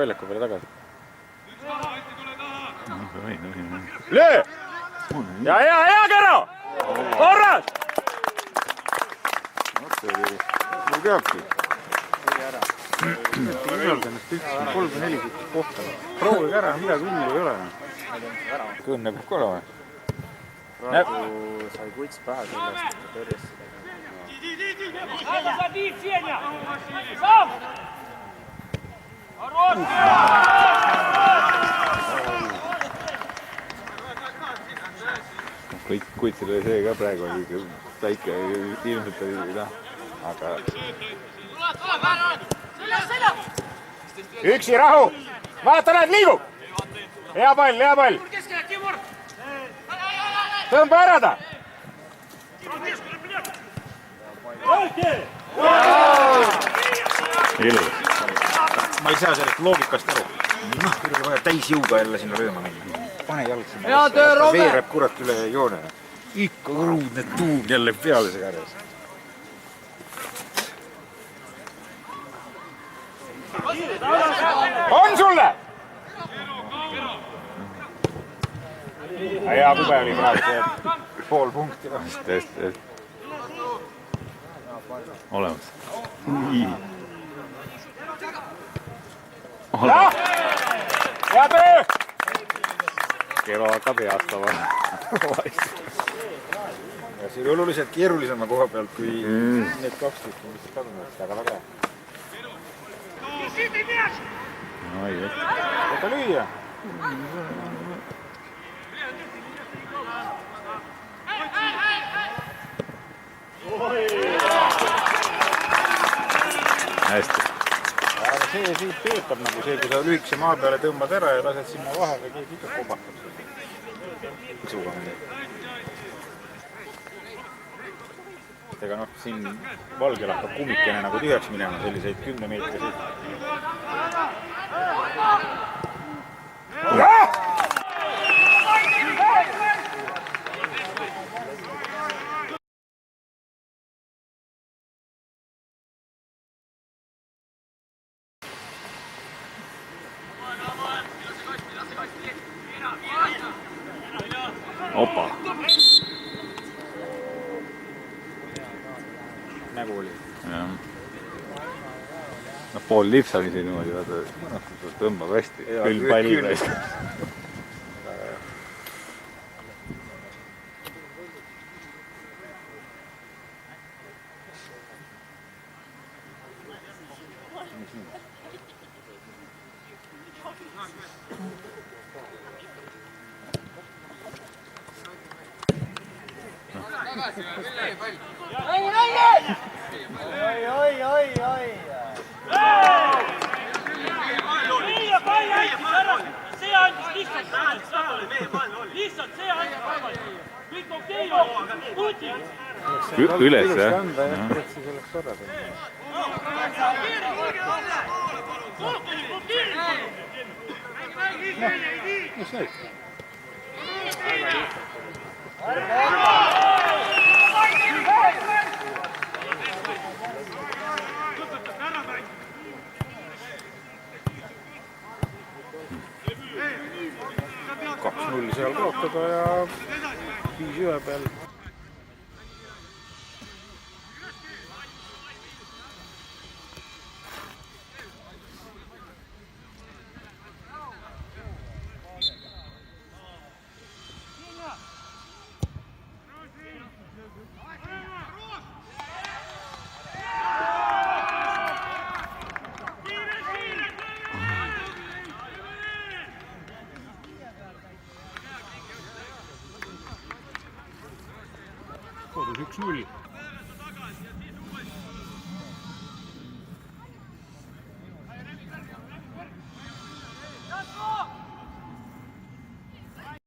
väljaku peale tagasi. Löö! Ja hea, Kero! Korras! Mul peabki. Isalda ennast üks 3-4 kohta. Proovige ära, midagi hullu ei ole. Kõnne peab ka olema. Praegu sai kuts pähe sellest, et ta tõrjes seda. Kõik kutsil oli see ka praegu oli väike, ilmselt oli aga... Üksi rahu! Vaata, näed, liigub! Hea pall! Tõmba ära ta! Ilus. Ma ei saa sellest loogikast aru. Kuidagi vaja täis jõuga jälle sinna rööma minna. Pane jalg sinna. Hea töö, Rome! Veereb kurat üle joone. Ikka kruudne tuum jälle peale see karjas. On sulle! Hea kube oli praegu pool punkti. Hästi. Olemas. Nii. Hea töö! Kero hakkab heastama. Ja see oli oluliselt keerulisema koha pealt kui need 2 tükki, mis kadunud. Väga väga. Võta lüüa. Hästi. Aga see siit töötab nagu see, kui sa lühikese maa peale tõmbad ära ja lased sinna vahele, keegi ikka kobatab seda. Ega noh, siin valgel hakkab kummikene nagu tühjaks minema, selliseid 10 meetriseid. Opa. Nägu oli. No pool lips oli siin niimoodi, vaata, tõmbab hästi. Küll palli raiskab. Üles, jah? Mis nüüd? Kaks 0 seal kaotada ja 5 ühe peal. Kodus 1-0.